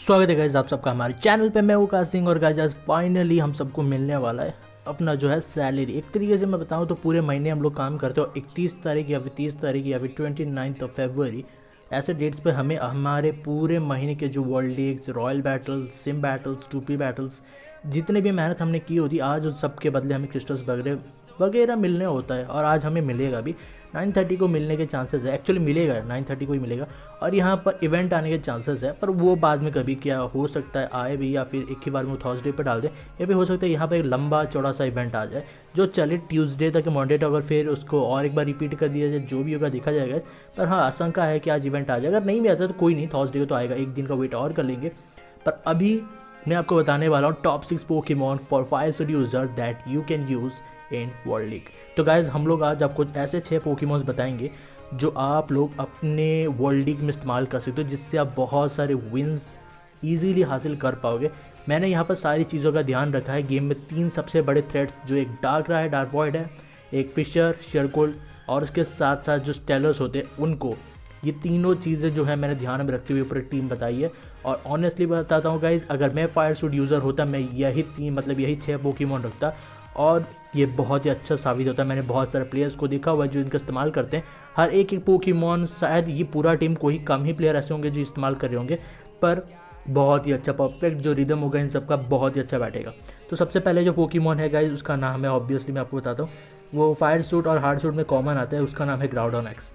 स्वागत है गाइस आप सबका हमारे चैनल पे। मैं हूँ काश सिंह और गाइस आज फाइनली हम सबको मिलने वाला है अपना जो है सैलरी। एक तरीके से मैं बताऊँ तो पूरे महीने हम लोग काम करते हो 31 तारीख या फिर 30 तारीख या फिर 29 ऑफ फरवरी, ऐसे डेट्स पे हमें हमारे पूरे महीने के जो world leagues, royal battles, sim battles, टूपी बैटल्स, जितने भी मेहनत हमने की होती आज उन सब के बदले हमें क्रिस्टल्स वगैरह वगैरह मिलने होता है। और आज हमें मिलेगा भी 9:30 को मिलने के चांसेस है। एक्चुअली मिलेगा 9:30 को ही मिलेगा और यहाँ पर इवेंट आने के चांसेस है, पर वो बाद में कभी क्या हो सकता है आए भी, या फिर एक ही बार में थर्सडे पर डाल दे, या फिर हो सकता है यहाँ पर एक लंबा चौड़ा सा इवेंट आ जाए जो चले ट्यूसडे तक मंडे तक, और फिर उसको और एक बार रिपीट कर दिया जाए। जो भी होगा देखा जाएगा। पर हाँ, आशंका है कि आज इवेंट आ जाएगा। अगर नहीं भी आता तो कोई नहीं, थर्सडे को तो आएगा, एक दिन का वेट और कर लेंगे। पर अभी मैं आपको बताने वाला हूँ top 6 Pokemon for 5 user that you can use in world league. तो गाइज हम लोग आज आपको ऐसे 6 पोकेमॉन्स बताएंगे जो आप लोग अपने वर्ल्ड लीग में इस्तेमाल कर सकते हो, जिससे आप बहुत सारे विन्स ईजीली हासिल कर पाओगे। मैंने यहाँ पर सारी चीज़ों का ध्यान रखा है। गेम में 3 सबसे बड़े थ्रेट्स जो एक डार्करा है, डार्क वॉइड है, एक फिशर, शेरकोल्ड और उसके साथ साथ जो स्टेलर्स होते हैं उनको, ये तीनों चीज़ें जो है मैंने ध्यान में रखते हुए पूरी टीम बताई है। और ऑनेस्टली बताता हूँ गाइज, अगर मैं फायर सूट यूज़र होता मैं यही 6 पोकेमॉन रखता और ये बहुत ही अच्छा साबित होता है। मैंने बहुत सारे प्लेयर्स को देखा हुआ है जो इनका इस्तेमाल करते हैं। हर एक पोकेमॉन, शायद ये पूरा टीम कोई कम ही प्लेयर ऐसे होंगे जो इस्तेमाल कर रहे होंगे, पर बहुत ही अच्छा परफेक्ट जो रिदम होगा इन सबका बहुत ही अच्छा बैठेगा। तो सबसे पहले जो पोकेमॉन है गाइज उसका नाम है, ऑब्वियसली मैं आपको बताता हूँ, वो फायर सूट और हार्ड सूट में कॉमन आता है, उसका नाम है ग्राउडोन एक्स।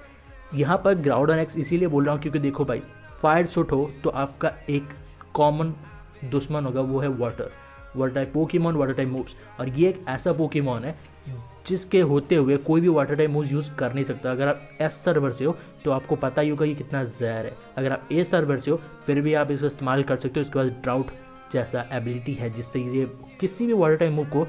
यहाँ पर ग्राउडोन एक्स इसीलिए बोल रहा हूँ क्योंकि देखो भाई, फायर सूट हो तो आपका एक कॉमन दुश्मन होगा, वो है water type Pokemon, water type moves. और ये एक ऐसा पोकेमॉन है जिसके होते हुए कोई भी वाटर टाइप मूव्स यूज़ कर नहीं सकता। अगर आप एस सर्वर से हो तो आपको पता ही होगा ये कितना जहर है। अगर आप ए सर्वर से हो फिर भी आप इसे इस्तेमाल कर सकते हो। इसके पास ड्राउट जैसा एबिलिटी है जिससे ये किसी भी वाटर टाइप मूव को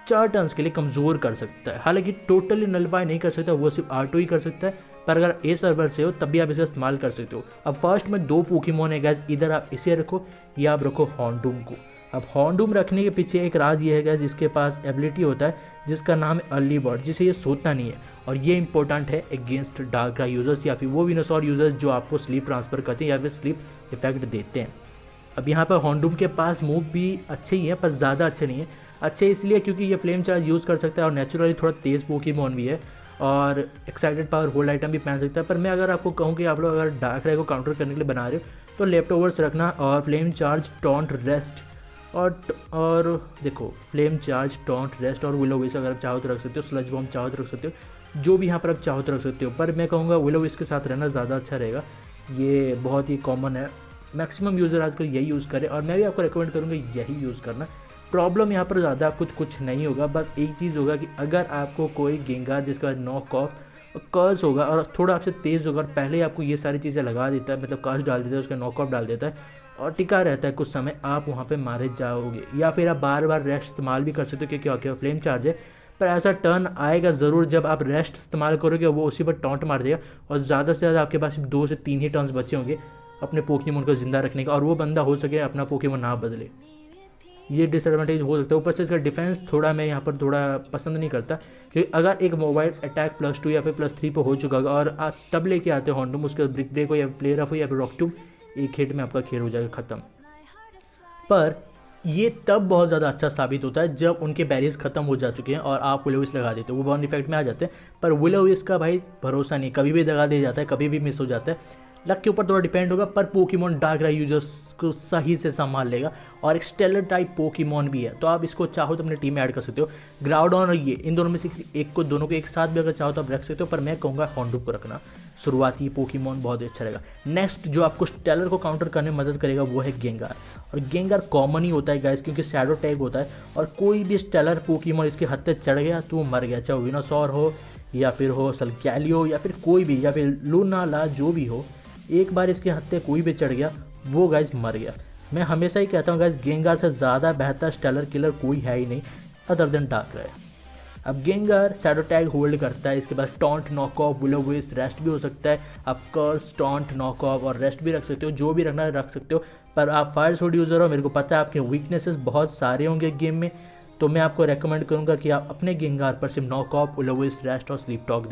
4 टर्न्स के लिए कमज़ोर कर सकता है। हालांकि टोटली नलिफाई नहीं कर सकता, वो सिर्फ R2 ही कर सकता है, पर अगर ए सर्वर से हो तब भी आप इसे इस्तेमाल कर सकते हो। अब फर्स्ट में 2 पोकेमॉन है गैस, इधर आप इसे रखो या आप रखो हॉन्डूम को। अब हॉन्डूम रखने के पीछे एक राज ये है गैस, जिसके पास एबिलिटी होता है जिसका नाम है अर्ली बर्ड, जिसे ये सोता नहीं है। और ये इंपॉर्टेंट है अगेंस्ट डार्करा यूजर्स या फिर वो विनोसॉर यूजर्स जो आपको स्लीप ट्रांसफर करते हैं या फिर स्लीप इफेक्ट देते हैं। अब यहाँ पर हॉन्डूम के पास मूव भी अच्छे ही हैं पर ज़्यादा अच्छे नहीं है। अच्छे इसलिए क्योंकि ये फ्लेम चार्ज यूज़ कर सकता है और नेचुरली थोड़ा तेज़ पोकेमॉन भी है और एक्साइटेड पावर होल्ड आइटम भी पहन सकता है। पर मैं अगर आपको कहूँ कि आप लोग अगर डार्करा को काउंटर करने के लिए बना रहे हो तो लेफ्ट ओवर्स रखना और फ्लेम चार्ज, टॉन्ट, रेस्ट और देखो फ्लेम चार्ज, टॉन्ट, रेस्ट और विलो विश अगर आप चाहो तो रख सकते हो, स्लज बॉम्ब चाहो तो रख सकते हो, जो भी यहाँ पर आप चाहो तो रख सकते हो। पर मैं कहूँगा विलो विश के साथ रहना ज़्यादा अच्छा रहेगा। ये बहुत ही कॉमन है, मैक्सिमम यूज़र आजकल यही यूज़ करें और मैं भी आपको रिकमेंड करूँगा यही यूज़ करना। प्रॉब्लम यहाँ पर ज़्यादा कुछ नहीं होगा, बस एक चीज़ होगा कि अगर आपको कोई गेंगार जिसका नॉक ऑफ कर्स होगा और थोड़ा आपसे तेज़ होगा और पहले ही आपको ये सारी चीज़ें लगा देता है, मतलब कर्स डाल देता है, उसका नॉक ऑफ डाल देता है और टिका रहता है कुछ समय, आप वहाँ पे मारे जाओगे। या फिर आप बार बार रेस्ट इस्तेमाल भी कर सकते हो क्योंकि क्या फ्लेम चार्ज है। पर ऐसा टर्न आएगा ज़रूर जब आप रेस्ट इस्तेमाल करोगे, वो उसी पर टॉन्ट मार देगा और ज़्यादा से ज़्यादा आपके पास 2 से 3 ही टर्न्स बचे होंगे अपने पोकेमॉन को ज़िंदा रखने का, और वो बंदा हो सके अपना पोकेमॉन ना बदले। ये डिसएडवांटेज हो सकता है। ऊपर से इसका डिफेंस थोड़ा मैं यहाँ पर थोड़ा पसंद नहीं करता, क्योंकि अगर एक मोबाइल अटैक +2 या फिर +3 पर हो चुका होगा और आप तब लेके आते हैं हॉन्डूम, उसके ब्रिक ब्रेक हो या प्लेयर ऑफ हो या फिर रॉकटूम, एक हिट में आपका खेल हो जाएगा ख़त्म। पर ये तब बहुत ज़्यादा अच्छा साबित होता है जब उनके बैरियर्स ख़त्म हो जा चुके हैं और आप विलो विश लगा देते हो, वो बॉन्ड इफेक्ट में आ जाते हैं। पर विलो विश का भाई भरोसा नहीं, कभी भी दगा दे जाता है, कभी भी मिस हो जाता है। लक के ऊपर थोड़ा डिपेंड होगा, पर पोकेमॉन डार्करा यूजर्स को सही से संभाल लेगा और एक स्टेलर टाइप पोकेमॉन भी है, तो आप इसको चाहो तो अपने टीम में ऐड कर सकते हो। ग्राउडॉन और ये इन दोनों में से किसी एक को, दोनों को एक साथ भी अगर चाहो तो आप रख सकते हो, पर मैं कहूँगा हॉन्डूम को रखना। शुरुआती पोकेमॉन बहुत अच्छा रहेगा। नेक्स्ट जो आपको स्टेलर को काउंटर करने में मदद करेगा वो है गेंगार। और गेंगार कॉमन ही होता है गाइस क्योंकि शैडो टैग होता है और कोई भी स्टेलर पोकेमॉन इसके हद तक चढ़ गया तो वो मर गया, चाहे विनोसॉर हो या फिर हो सल्गैलियो या फिर कोई भी, या फिर लूनाला, जो भी हो, एक बार इसके हत्थे कोई भी चढ़ गया वो गाइस मर गया। मैं हमेशा ही कहता हूँ गाइस, गेंगार से ज़्यादा बेहतर स्टेलर किलर कोई है ही नहीं अदर देन डार्करा है। अब गेंगार शैडो टैग होल्ड करता है, इसके पास taunt, knock off, will o wisp, rest भी हो सकता है। आप कर्स, टॉन्ट, नॉक ऑफ और रेस्ट भी रख सकते हो, जो भी रखना है रख सकते हो। पर आप फायर सूट यूज़र हो, मेरे को पता है आपके वीकनेसेस बहुत सारे होंगे गेम में, तो मैं आपको रेकमेंड करूंगा कि आप अपने गेंगार पर सिर्फ नॉकऑफ, उलोविस, रेस्ट और स्लीप टॉक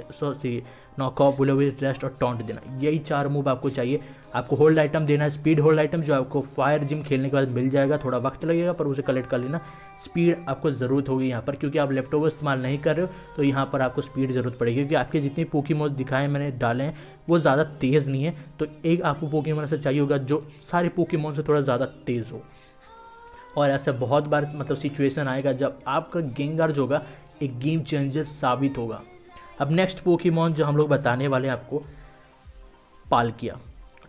नॉकऑफ, उलोविस, रेस्ट और टॉन्ट देना, यही 4 मूव आपको चाहिए। आपको होल्ड आइटम देना है, स्पीड होल्ड आइटम, जो आपको फायर जिम खेलने के बाद मिल जाएगा, थोड़ा वक्त लगेगा पर उसे कलेक्ट कर लेना। स्पीड आपको ज़रूरत होगी यहाँ पर, क्योंकि आप लेफ्टओवर इस्तेमाल नहीं कर रहे हो, तो यहाँ पर आपको स्पीड ज़रूरत पड़ेगी, क्योंकि आपके जितने पोकेमॉन दिखाए मैंने डाले हैं वो ज़्यादा तेज़ नहीं है। तो एक आपको पोकेमॉन से चाहिए होगा जो सारे पोकेमॉन से थोड़ा ज़्यादा तेज़ हो। और ऐसा बहुत बार मतलब सिचुएशन आएगा जब आपका गेंगार जो होगा एक गेम चेंजर साबित होगा। अब नेक्स्ट पोकेमॉन जो हम लोग बताने वाले हैं आपको, पालकिया।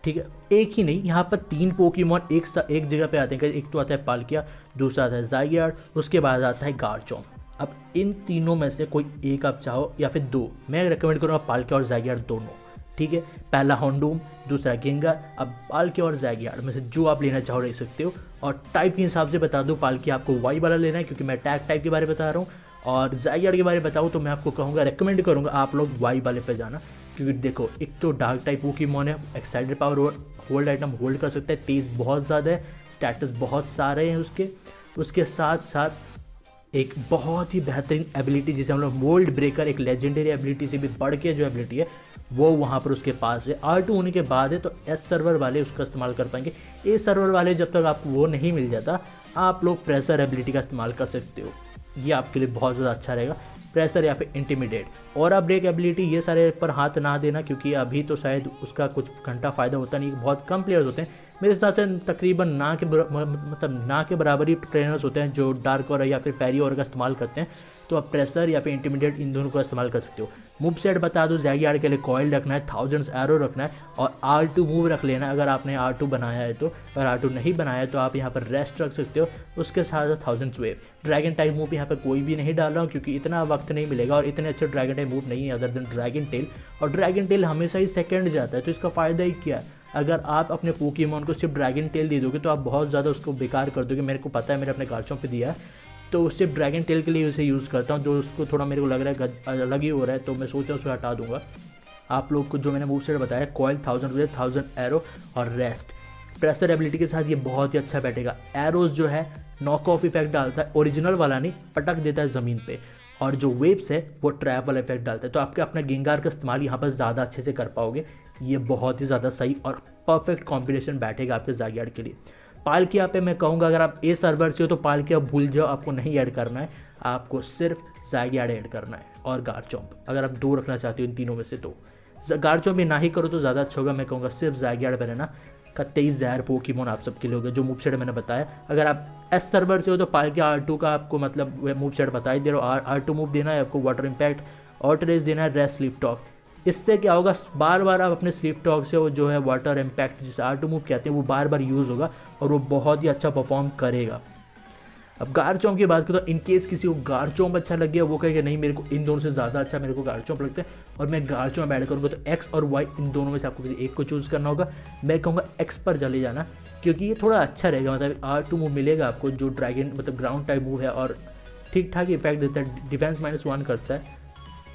ठीक है, एक ही नहीं, यहाँ पर 3 पोकेमॉन एक जगह पे आते हैं। एक तो आता है पालकिया, दूसरा आता है ज़ाइगार्ड, उसके बाद आता है गार्चॉम्प। अब इन तीनों में से कोई एक आप चाहो या फिर 2, मैं रिकमेंड करूँगा पालकिया और ज़ाइगार्ड दोनों। ठीक है, पहला होंडूम, दूसरा गेंगार। अब पालकिया और ज़ाइगार्ड में से जो आप लेना चाहो ले सकते हो। और टाइप के हिसाब से बता दूं, पालकिया आपको वाई वाला लेना है क्योंकि मैं अटैक टाइप के बारे में बता रहा हूँ, और ज़ाइगार्ड के बारे में बताऊँ तो मैं आपको कहूँगा, रेकमेंड करूँगा आप लोग वाई वाले पे जाना। क्योंकि देखो, एक तो डार्क टाइप पोकेमॉन है, excited power hold item hold कर सकता है, तेज़ बहुत ज़्यादा है, स्टेटस बहुत सारे हैं उसके साथ साथ एक बहुत ही बेहतरीन एबिलिटी जिसे हम लोग मोल्ड ब्रेकर, एक लेजेंडरी एबिलिटी से भी बढ़ के जो एबिलिटी है वो वहाँ पर उसके पास है। R2 होने के बाद है, तो S सर्वर वाले उसका इस्तेमाल कर पाएंगे। A सर्वर वाले जब तक आपको वो नहीं मिल जाता, आप लोग प्रेशर एबिलिटी का इस्तेमाल कर सकते हो, ये आपके लिए बहुत ज़्यादा अच्छा रहेगा। प्रेशर या फिर इंटिमिडेट और अब ब्रेक एबिलिटी, ये सारे पर हाथ ना देना, क्योंकि अभी तो शायद उसका कुछ घंटा फ़ायदा होता नहीं, बहुत कम प्लेयर्स होते हैं। मेरे हिसाब से तकरीबन ना के बराबर ही ट्रेनर्स होते हैं जो डार्क और या फिर पैरी और का इस्तेमाल करते हैं। तो आप प्रेशर या फिर इंटिमिडेट इन दोनों का इस्तेमाल कर सकते हो। मूव सेट बता दो, ज़ाइगार्ड के लिए कॉइल रखना है, 1000 एरो रखना है और R2 मूव रख लेना है अगर आपने R2 बनाया है तो। अगर R2 नहीं बनाया है तो आप यहाँ पर रेस्ट रख सकते हो, उसके साथ 1000 वेव। ड्रैगन टाइप मूव यहाँ पर कोई भी नहीं डाल रहा हूँ क्योंकि इतना वक्त नहीं मिलेगा और इतने अच्छे ड्रैगन टाइप मूव नहीं है अदर देन ड्रैगन टेल, और ड्रैगन टेल हमेशा ही सेकंड जाता है, तो इसका फ़ायदा ही क्या है। अगर आप अपने पोकेमॉन को सिर्फ ड्रैगन टेल दे दोगे तो आप बहुत ज़्यादा उसको बेकार कर दोगे। मेरे को पता है, मैंने अपने गार्चॉम्प पे दिया है तो सिर्फ ड्रैगन टेल के लिए उसे यूज़ करता हूँ, जो उसको थोड़ा मेरे को लग रहा है अलग ही हो रहा है, तो मैं सोच रहा हूँ उसे हटा दूंगा। आप लोग को जो मैंने मूव सेट बताया, कॉइल, 1000 वेव, 1000 एरो और रेस्ट, प्रेशर एबिलिटी के साथ ये बहुत ही अच्छा बैठेगा। एरोज जो है नॉक ऑफ इफेक्ट डालता है, ओरिजिनल वाला नहीं, पटक देता है ज़मीन पे, और जो वेव्स है वो ट्रैप वाला इफेक्ट डालता है, तो आपके अपना गेंगार का इस्तेमाल यहाँ पर ज़्यादा अच्छे से कर पाओगे। ये बहुत ही ज़्यादा सही और परफेक्ट कॉम्बिनेशन बैठेगा आपके ज़ाइगार्ड के लिए। पालकिया पे मैं कहूँगा अगर आप A सर्वर से हो तो पालकिया भूल जाओ, आपको नहीं ऐड करना है, आपको सिर्फ ज़ाइगार्ड ऐड करना है और गार्चॉम्प, अगर आप 2 रखना चाहते हो इन तीनों में से तो। गार्चॉम्प भी ना ही करो तो ज़्यादा अच्छा होगा, मैं कहूँगा सिर्फ ज़ाइगार्ड पे रहना। का 23 ज़हर पोकेमॉन आप सबके लिए होगा, जो मूव सेट मैंने बताया। अगर आप S सर्वर से हो तो पालकिया R2 का आपको मतलब मूव सेट बता ही दे रहा हूँ। R2 मूव देना है आपको, वाटर इम्पैक्ट, ऑटो रेस देना है, रेस्ट, स्लीप टॉक। इससे क्या होगा, बार बार आप अपने स्लीप टॉक से वो जो है वाटर इम्पैक्ट जिसे R2 मूव कहते हैं वो बार बार यूज़ होगा और वो बहुत ही अच्छा परफॉर्म करेगा। अब गार्चॉम्प की बात करूँ तो इन केस किसी को गार्चॉम्प अच्छा लग गया, वो कहेगा नहीं मेरे को इन दोनों से ज़्यादा अच्छा मेरे को गार्चॉम्प लगता है और मैं गार्चॉम्प ऐड करूँगा, तो X और Y इन दोनों में से आपको किसी एक को चूज़ करना होगा। मैं कहूँगा X पर चले जाना, क्योंकि ये थोड़ा अच्छा रहेगा, मतलब R2 मूव मिलेगा आपको जो ड्रैगन मतलब ग्राउंड टाइप मूव है और ठीक ठाक इफेक्ट देता है, डिफेंस -1 करता है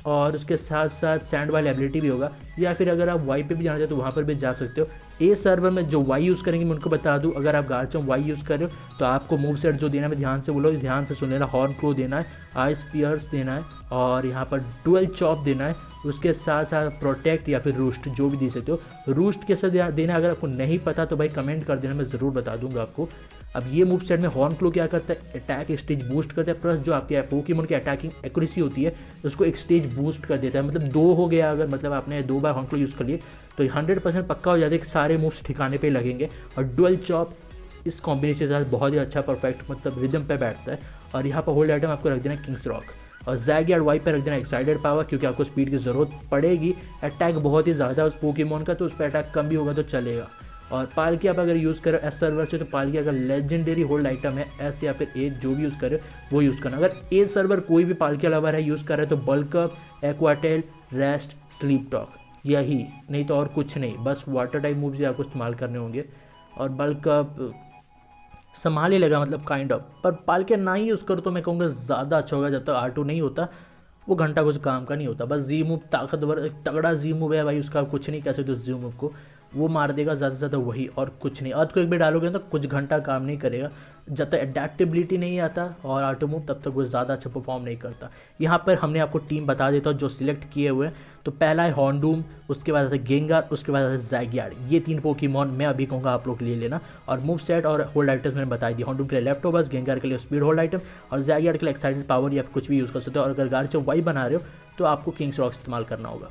और उसके साथ साथ सैंड वाली एबिलिटी भी होगा। या फिर अगर आप वाई पे भी जाना चाहते हो तो वहाँ पर भी जा सकते हो। A सर्वर में जो वाई यूज़ करेंगे मैं उनको बता दूँ, अगर आप गार्चॉम्प वाई यूज़ कर रहे हो तो आपको मूव सेट जो देना है ध्यान से बोलो, ध्यान से सुन लेना। हॉर्न क्रो देना है, आइस पियर्स देना है और यहाँ पर डुअल चॉप देना है, उसके साथ साथ प्रोटेक्ट या फिर रूस्ट जो भी दे सकते हो। रूस्ट कैसे देना अगर आपको नहीं पता तो भाई कमेंट कर देना, मैं ज़रूर बता दूंगा आपको। अब ये मूव सेट में हॉर्न क्लो क्या करता है, अटैक स्टेज बूस्ट करता है, प्लस जो आपके पोकेमॉन की अटैकिंग एक्यूरेसी होती है उसको एक स्टेज बूस्ट कर देता है। मतलब 2 हो गया, अगर मतलब आपने 2 बार हॉर्न क्लो यूज़ कर लिए तो 100% पक्का हो जाता है कि सारे मूव्स ठिकाने पे लगेंगे। और डुअल चॉप इस कॉम्बिनेशन के साथ बहुत ही अच्छा परफेक्ट मतलब रिदम पे बैठता है। और यहाँ पर होल्ड आइटम आपको रख देना किंग्स रॉक और ज़ाइगार्ड वाई पे रख देना एक्साइटेड पावर, क्योंकि आपको स्पीड की ज़रूरत पड़ेगी। अटैक बहुत ही ज़्यादा उस पोकेमॉन का, तो उस पर अटैक कम भी होगा तो चलेगा। और पालकिया आप अगर यूज़ करो S सर्वर से तो पालकिया अगर लेजेंडरी होल्ड आइटम है S या फिर A जो भी यूज़ करे वो यूज़ करना। अगर A सर्वर कोई भी पालकिया लवर है यूज़ कर रहा है तो bulk up, aqua tail, rest, sleep talk, यही नहीं तो और कुछ नहीं, बस वाटर टाइप मूव्स ही आपको इस्तेमाल करने होंगे। और बल्क अप संभाल ही लगा मतलब काइंड ऑफ, पर पालकिया ना ही यूज़ करो तो मैं कहूँगा ज़्यादा अच्छा होगा। जब तक R2 नहीं होता वो घंटा कुछ काम का नहीं होता। बस जी मूव ताकतवर तगड़ा जी मूव है भाई, उसका कुछ नहीं कह सकते उस जी मूव को। वो मार देगा ज़्यादा से ज़्यादा वही, और कुछ नहीं। अर्थक्वेक भी डालोगे तो कुछ घंटा काम नहीं करेगा, जब तक एडेप्टेबिलिटी नहीं आता और ऑटो मूव तब तक वो ज़्यादा अच्छा परफॉर्म नहीं करता। यहाँ पर हमने आपको टीम बता देता हूँ जो सिलेक्ट किए हुए हैं। तो पहला है हॉन्डूम, उसके बाद आता है गेंगार, उसके बाद आता है ज़ैगियार्ड। ये 3 पोकेमॉन मैं अभी कहूँगा आप लोग ले लेना। और मूव सेट और होल्ड आइटम्स मैंने बता दी। हॉन्डूम के लिए लेफ्ट ओवर्स, गेंगार के लिए स्पीड होल्ड आइटम, और ज़ैगियार्ड के लिए एक्साइटेड पावर या कुछ भी यूज़ कर सकते हो। और अगर गार्चो वाई बना रहे हो तो आपको किंग्स रॉक इस्तेमाल करना होगा।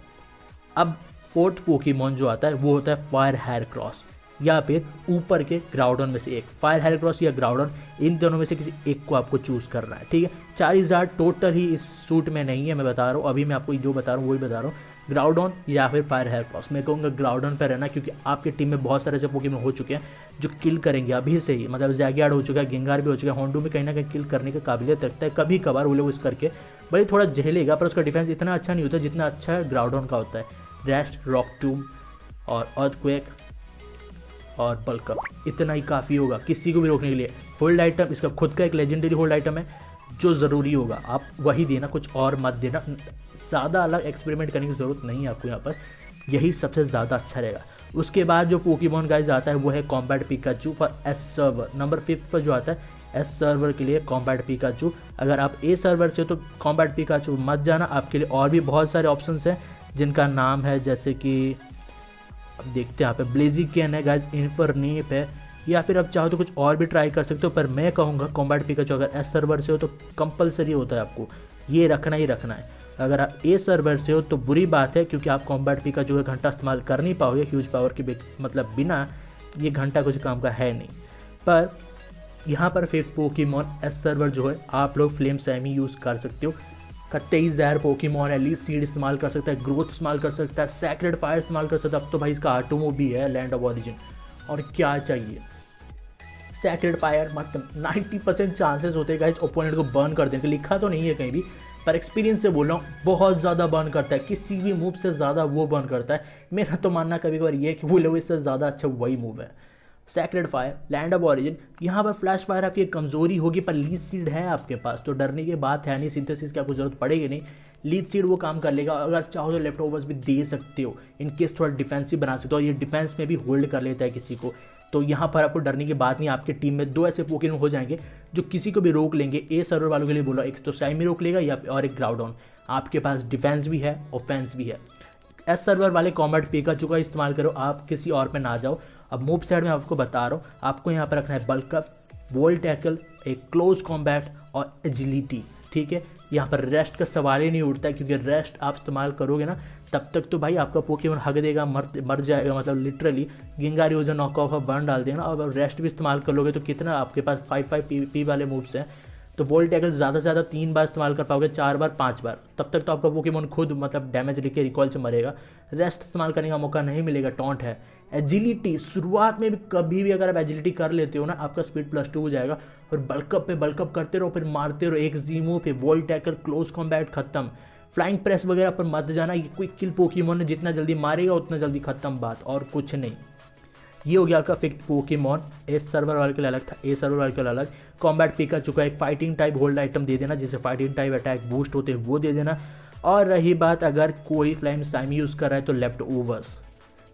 अब फोर्थ पोकेमॉन जो आता है वो होता है फायर हेरक्रॉस, या फिर ऊपर के ग्राउडन में से एक। फायर हेरक्रॉस या ग्राउडन, इन दोनों में से किसी एक को आपको चूज़ करना है, ठीक है। चारिज़ार्ड टोटल ही इस सूट में नहीं है, मैं बता रहा हूँ, अभी मैं आपको जो बता रहा हूँ वही बता रहा हूँ। ग्राउडन या फिर फायर हेरक्रॉस, मैं कहूँगा ग्राउडन पर रहना, क्योंकि आपकी टीम में बहुत सारे ऐसे पोकेमॉन हो चुके हैं जो किल करेंगे अभी से ही। मतलब ज़ैगियार्ड हो चुका है, गेंगार भी हो चुका है, हॉन्डूम भी कहीं ना कहीं किल करने की काबिलियत रखता है कभी कभार वो लोग इस करके, भले थोड़ा झेलेगा पर उसका डिफेंस इतना अच्छा नहीं होता जितना अच्छा ग्राउडन का होता है। रेस्ट, रॉक टूम और अर्थक्वेक और बल्कअप, इतना ही काफ़ी होगा किसी को भी रोकने के लिए। होल्ड आइटम, इसका खुद का एक लेजेंडरी होल्ड आइटम है जो ज़रूरी होगा, आप वही देना, कुछ और मत देना। ज़्यादा अलग एक्सपेरिमेंट करने की ज़रूरत नहीं है आपको यहाँ पर, यही सबसे ज़्यादा अच्छा रहेगा। उसके बाद जो पोकेमॉन गाइस आता है वो है combat Pikachu for S server. Number 5 पर जो आता है एस सर्वर के लिए कॉम्बैट पिकाचू। अगर आप ए सर्वर से हो तो कॉम्बैट पिकाचू मत जाना, आपके लिए और भी बहुत सारे ऑप्शंस हैं जिनका नाम है, जैसे कि अब देखते हैं यहाँ पे ब्लेजिकियन है गाइस, इन्फरनेप है, या फिर आप चाहो तो कुछ और भी ट्राई कर सकते हो। पर मैं कहूँगा कॉम्बैट पिकाचू अगर एस सर्वर से हो तो कंपलसरी होता है, आपको ये रखना ही रखना है। अगर आप ए सर्वर से हो तो बुरी बात है, क्योंकि आप कॉम्बैट पिकाचू का घंटा इस्तेमाल कर नहीं पाओगे ह्यूज पावर के मतलब बिना, ये घंटा कुछ काम का है नहीं। पर यहाँ पर फिफ्थ पोकेमॉन एस सर्वर जो है आप लोग फ्लेम सैमी यूज़ कर सकते हो। का 23 ज़हर पोकेमॉन है, लीड सीड इस्तेमाल कर सकता है, ग्रोथ इस्तेमाल कर सकता है, सैक्रेड फायर इस्तेमाल कर सकता है। अब तो भाई इसका आटोमो भी है लैंड ऑफ ओरिजिन, और क्या चाहिए। सैक्रेड फायर मतलब 90% चांसेस होते हैं गाइस ओपोनेंट को बर्न कर देने के, लिखा तो नहीं है कहीं भी, पर एक्सपीरियंस से बोल रहा हूँ बहुत ज़्यादा बर्न करता है, किसी भी मूव से ज़्यादा वो बर्न करता है। मेरा तो मानना कभी कभार ये है कि वो लोग इससे ज़्यादा अच्छा वही मूव है। Sacred fire, land of origin, यहाँ पर फ्लैश फायर आपकी एक कमजोरी होगी, पर लीड सीड है आपके पास तो डरने की बात है नहीं, सिंथेसिस की आपको जरूरत पड़ेगी नहीं, लीड सीड वो काम कर लेगा। अगर चाहो तो लेफ्ट ओवर्स भी दे सकते हो, इनकेस थोड़ा डिफेंसिव बना सकते हो, और ये डिफेंस में भी होल्ड कर लेता है किसी को, तो यहाँ पर आपको डरने की बात नहीं। आपके टीम में 2 ऐसे पोकेमॉन हो जाएंगे जो किसी को भी रोक लेंगे। ए सर्वर वालों के लिए बोला, एक तो साइमी रोक लेगा या और एक ग्राउडन। आपके पास डिफेंस भी है, ऑफेंस भी है। एस सर्वर वाले कॉम्बैट पिकाचू का इस्तेमाल करो, आप किसी और पे ना जाओ। अब मूव साइड में आपको बता रहा हूँ, आपको यहाँ पर रखना है बल्कअप, वोल्ट टैकल, एक क्लोज कॉम्बैट और एजिलिटी, ठीक है। यहाँ पर रेस्ट का सवाल ही नहीं उठता है, क्योंकि रेस्ट आप इस्तेमाल करोगे ना तब तक तो भाई आपका पोकेमॉन हग देगा, मर जाएगा, मतलब लिटरली गिंगारी हो जो नॉक ऑफ बर्न डाल देगा ना। और रेस्ट भी इस्तेमाल कर लोगे तो कितना आपके पास 5-5 पी वाले मूव्स हैं, तो वोल्ट टैकल ज़्यादा से ज़्यादा 3 बार इस्तेमाल कर पाओगे, 4 बार 5 बार, तब तक तो आपका पोकेमॉन खुद मतलब डैमेज लेके रिकॉल से मरेगा। रेस्ट इस्तेमाल करने का मौका नहीं मिलेगा, टॉन्ट है। एजिलिटी, शुरुआत में भी कभी भी अगर आप एजिलिटी कर लेते हो ना, आपका स्पीड +2 हो जाएगा। और बल्कअप पे बल्कअप करते रहो, फिर मारते रहो, एक जीमो पे वोल्ट टैकल, क्लोज कॉम्बैट खत्म। फ्लाइंग प्रेस वगैरह पर मत जाना, ये कोई किल पोकेमॉन है, जितना जल्दी मारेगा उतना जल्दी खत्म, बात और कुछ नहीं। ये हो गया आपका फिफ्थ पोकेमॉन। एस सर्वर वाले के लिए अलग था, ए सर्वर वाले के लिए अलग। कॉम्बैट पिकाचू का एक फाइटिंग टाइप होल्ड आइटम दे देना, जिससे फाइटिंग टाइप अटैक बूस्ट होते हैं वो दे देना। और रही बात अगर कोई फ्लेम साइमी यूज़ कर रहा है तो लेफ्ट ओवर्स,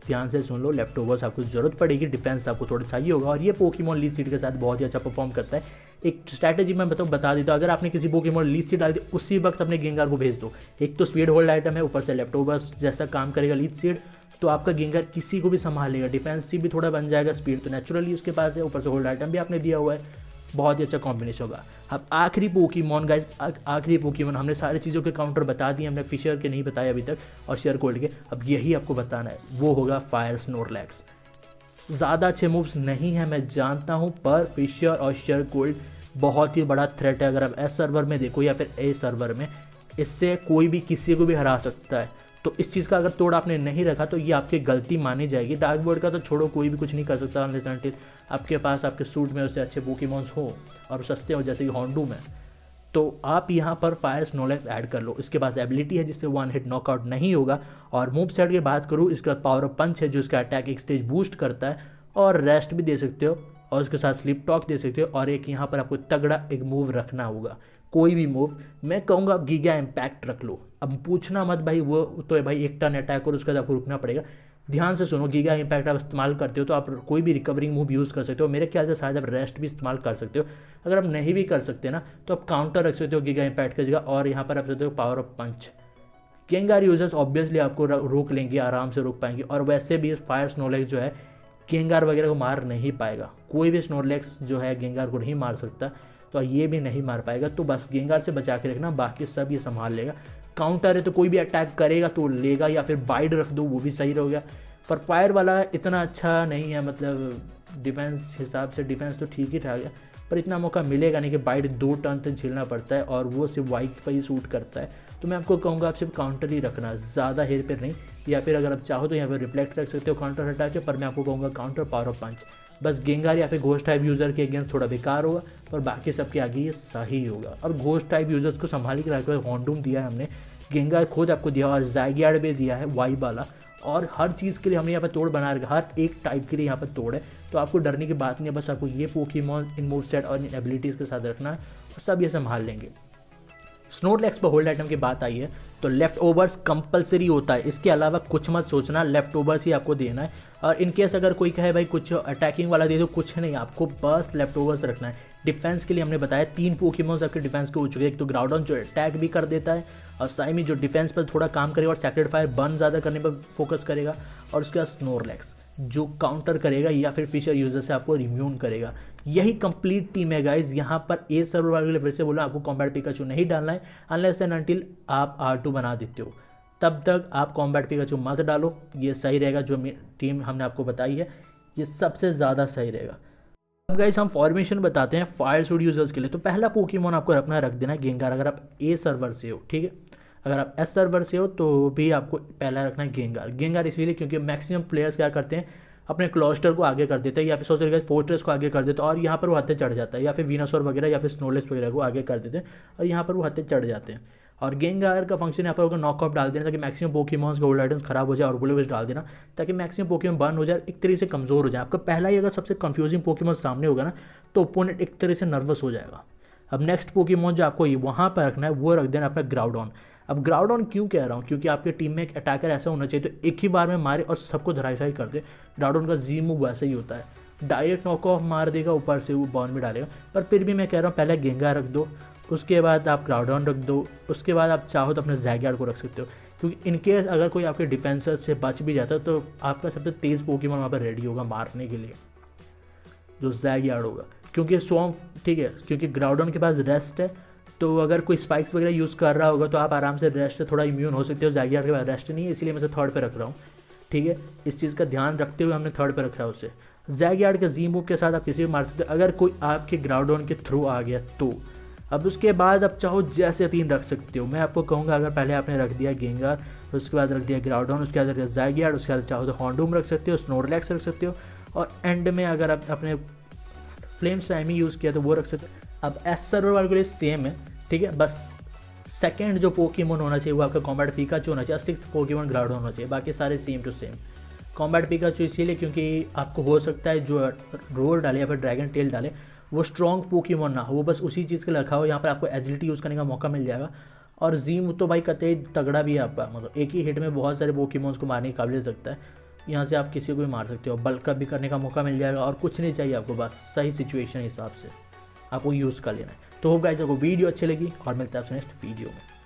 ध्यान से सुन लो, लेफ्ट ओवर्स आपको ज़रूरत पड़ेगी, डिफेंस आपको थोड़ा चाहिए होगा। और ये पोकेमॉन लीड सीड के साथ बहुत ही अच्छा परफॉर्म करता है। एक स्ट्रैटेजी मैं बता देता हूँ, अगर आपने किसी पोकेमॉन लीड सीड डाल दी उसी वक्त अपने गेंगार को भेज दो। एक तो स्पीड होल्ड आइटम है, ऊपर से लेफ्ट ओवर्स जैसा काम करेगा लीड सीड, तो आपका गेंगार किसी को भी संभाल लेगा, डिफेंसिव भी थोड़ा बन जाएगा, स्पीड तो नेचुरली उसके पास है, ऊपर से होल्ड आइटम भी आपने दिया हुआ है, बहुत ही अच्छा कॉम्बिनेशन होगा। अब आखिरी पोकेमॉन गाइस, आखिरी पोकेमॉन, हमने सारी चीज़ों के काउंटर बता दिए, हमने फिशर के नहीं बताए अभी तक और शेयर कोल्ड के, अब यही आपको बताना है, वो होगा फायर स्नोरलैक्स। ज़्यादा अच्छे मूव्स नहीं है मैं जानता हूँ, पर फिशर और शेयर कोल्ड बहुत ही बड़ा थ्रेट है। अगर आप एस सर्वर में देखो या फिर ए सर्वर में, इससे कोई भी किसी को भी हरा सकता है। तो इस चीज़ का अगर तोड़ आपने नहीं रखा तो ये आपकी गलती मानी जाएगी। डार्क बोर्ड का तो छोड़ो, कोई भी कुछ नहीं कर सकता अनलेस अनटिल आपके पास आपके सूट में उससे अच्छे पोकेमॉन्स हो और सस्ते हो, जैसे कि हॉन्डूम है, तो आप यहाँ पर फायर स्नोलैक्स ऐड कर लो। इसके पास एबिलिटी है जिससे 1 हिट नॉकआउट नहीं होगा। और मूव सेट की बात करूँ, इसके बाद पावर ऑफ पंच है जो इसका अटैक एक स्टेज बूस्ट करता है, और रेस्ट भी दे सकते हो, और उसके साथ स्लिप टॉक दे सकते हो। और एक यहाँ पर आपको तगड़ा एक मूव रखना होगा, कोई भी मूव, मैं कहूँगा आप गीगा इम्पैक्ट रख लो। अब पूछना मत भाई, वो तो है भाई एक टर्न अटैक और उसके बाद आपको रुकना पड़ेगा। ध्यान से सुनो, गीगा इम्पैक्ट आप इस्तेमाल करते हो तो आप कोई भी रिकवरिंग मूव यूज़ कर सकते हो। मेरे ख्याल से शायद आप रेस्ट भी इस्तेमाल कर सकते हो। अगर आप नहीं भी कर सकते ना तो आप काउंटर रख सकते हो गीगा इम्पैक्ट की जगह, और यहाँ पर आप सकते हो power of punch. Gengar users obviously आपको रोक लेंगे, आराम से रोक पाएंगे, और वैसे भी फायर स्नोलैक्स जो है गेंगार वगैरह को मार नहीं पाएगा। कोई भी स्नोलैक्स जो है गेंगार को नहीं मार सकता, तो ये भी नहीं मार पाएगा। तो बस गेंगार से बचा के रखना, बाकी सब ये संभाल लेगा। काउंटर है तो कोई भी अटैक करेगा तो लेगा, या फिर बाइड रख दो वो भी सही रहेगा। पर फायर वाला इतना अच्छा नहीं है, मतलब डिफेंस हिसाब से डिफेंस तो ठीक ही ठाक है, पर इतना मौका मिलेगा नहीं कि बाइड 2 टर्न तक झेलना पड़ता है, और वो सिर्फ वाइक पर ही सूट करता है। तो मैं आपको कहूँगा आप सिर्फ काउंटर ही रखना, ज़्यादा हेर फेर नहीं। या फिर अगर आप चाहो तो यहाँ पर रिफ्लेक्ट रख सकते हो काउंटर हटा के, पर मैं आपको कहूँगा काउंटर पावर ऑफ पंच। बस गेंगार या फिर घोस्ट टाइप यूज़र के अगेंस्ट थोड़ा बेकार होगा, पर बाकी सबके आगे ये सही होगा। और घोस्ट टाइप यूज़र्स को संभाल के रखकर हॉन्डूम दिया है हमने, गेंगार खुद आपको दिया, और ज़ाइगियार्ड भी दिया है वाइब वाला, और हर चीज़ के लिए हमने यहाँ पर तोड़ बना रखा, हर एक टाइप के लिए यहाँ पर तोड़ है। तो आपको डरने की बात नहीं है, बस आपको ये पोकेमॉन इन मूव सेट और इन एबिलिटीज़ के साथ रखना है, और सब ये संभाल लेंगे। स्नोरलैक्स पर होल्ड आइटम की बात आई है तो लेफ्ट ओवर्स कंपलसरी होता है, इसके अलावा कुछ मत सोचना, लेफ्ट ओवर्स ही आपको देना है। और इनकेस अगर कोई कहे भाई कुछ अटैकिंग वाला दे दो, कुछ नहीं, आपको बस लेफ्ट ओवर्स रखना है। डिफेंस के लिए हमने बताया 3 पोकेमॉन्स आपके डिफेंस के हो चुके हैं। एक तो ग्राउडन जो अटैक भी कर देता है, और साइमी जो डिफेंस पर थोड़ा काम करेगा और सैक्रेड फायर बर्न ज़्यादा करने पर फोकस करेगा, और उसके बाद स्नोरलैक्स जो काउंटर करेगा या फिर फिशर यूजर से आपको इम्यून करेगा। यही कंप्लीट टीम है गाइज। यहाँ पर ए सर्वर वाले के लिए फिर से बोला आपको कॉम्बैट पिकाचू नहीं डालना है अनलेस एंड अनटिल आप R2 बना देते हो, तब तक आप कॉम्बैट पिकाचू मत डालो। ये सही रहेगा, जो टीम हमने आपको बताई है ये सबसे ज़्यादा सही रहेगा। अब गाइज हम फॉर्मेशन बताते हैं फायर सूट यूजर्स के लिए। तो पहला पोकेमॉन आपको अपना रख देना है गेंगार, अगर आप ए सर्वर से हो, ठीक है। अगर आप एस सर्वर से हो तो भी आपको पहला रखना है गेंगार। गेंगार इसीलिए क्योंकि मैक्सिमम प्लेयर्स क्या करते हैं, अपने क्लॉस्टर को आगे कर देते हैं, या फिर सोच रहे फोर्ट्रेस को आगे कर देते हैं और यहाँ पर वो हत्थे चढ़ जाता है, या फिर वीनासोर वगैरह या फिर स्नोलेस वगैरह को आगे कर देते हैं और यहाँ पर वो हत्थे चढ़ जाते हैं। और गेंगार का फंक्शन यहाँ पर होगा नॉकआउट डाल देना, ताकि मैक्सिमम पोकेमॉन्स गोल्ड आइटम्स खराब हो जाए, और बुलेविस डाल देना ताकि मैक्सिमम पोकेमॉन बर्न हो जाए, एक तरीके से कमज़ोर हो जाए। आपका पहला ही अगर सबसे कंफ्यूजिंग पोकेमॉन सामने होगा ना तो ओपोनेंट एक तरह से नर्वस हो जाएगा। अब नेक्स्ट पोकेमॉन जो आपको वहाँ पर रखना है वो रख देना अपना ग्राउडॉन। अब ग्राउडॉन क्यों कह रहा हूँ, क्योंकि आपके टीम में एक अटैकर ऐसा होना चाहिए तो एक ही बार में मारे और सबको धराशायी कर दे। ग्राउडॉन का जी मूव वैसे ही होता है, डायरेक्ट नॉक ऑफ मार देगा, ऊपर से वो बॉन भी डालेगा। पर फिर भी मैं कह रहा हूँ पहले गेंगा रख दो, उसके बाद आप ग्राउडॉन रख दो, उसके बाद आप चाहो तो अपने ज़ाइगियार्ड को रख सकते हो, क्योंकि इनकेस अगर कोई आपके डिफेंसर से बच भी जाता है तो आपका सबसे तेज़ पोकेमॉन वहाँ पर रेडी होगा मारने के लिए, जो ज़ाइगियार्ड होगा। क्योंकि स्वॉम्प, ठीक है, क्योंकि ग्राउडॉन के पास रेस्ट है, तो अगर कोई स्पाइक्स वगैरह यूज़ कर रहा होगा तो आप आराम से रेस्ट से थोड़ा इम्यून हो सकते हो। ज़ाइगियार्ड के पास रेस्ट नहीं है, इसलिए मैं इसे थर्ड पे रख रहा हूँ, ठीक है। इस चीज़ का ध्यान रखते हुए हमने थर्ड पे रखा है उसे। ज़ाइगियार्ड के जी मूव के साथ आप किसी भी मार सकते हो अगर कोई आपके ग्राउडॉन के थ्रू आ गया तो। अब उसके बाद आप चाहो जैसे 3 रख सकते हो। मैं आपको कहूँगा अगर पहले आपने रख दिया गेंगार, उसके बाद रख दिया ग्राउडॉन, उसके बाद रख दिया ज़ाइगियार्ड, उसके बाद चाहो तो हॉन्डूम रख सकते हो, स्नोरलैक्स रख सकते हो, और एंड में अगर आप अपने फ्लेम साइमी यूज़ किया तो वो रख सकते हो। अब एस सर्वर वाले के लिए सेम है, ठीक है। बस सेकंड जो पोकेमॉन होना चाहिए वो आपका कॉम्बैट पिकाचू होना चाहिए, 6th पोकेमॉन ग्राउडॉन होना चाहिए, बाकी सारे same to same. Combat Pikachu इसीलिए क्योंकि आपको हो सकता है जो रोर डाले या फिर ड्रैगन टेल डाले वो स्ट्रॉन्ग पोकेमॉन ना हो, वो बस उसी चीज़ के लिए रखा हो। यहाँ पर आपको एजिलिटी यूज़ करने का मौका मिल जाएगा। और जीम तो भाई कतई तगड़ा भी है आपका, मतलब एक ही हिट में बहुत सारे पोकेमॉन्स को मारने की काबिलियत रखता है। यहाँ से आप किसी को भी मार सकते हो, बल्क अप भी करने का मौका मिल जाएगा, और कुछ नहीं चाहिए आपको, बस सही सिचुएशन हिसाब से आपको यूज़ कर लेना है। तो होप गाइस आपको वीडियो अच्छी लगी और मिलता है आपसे नेक्स्ट वीडियो में।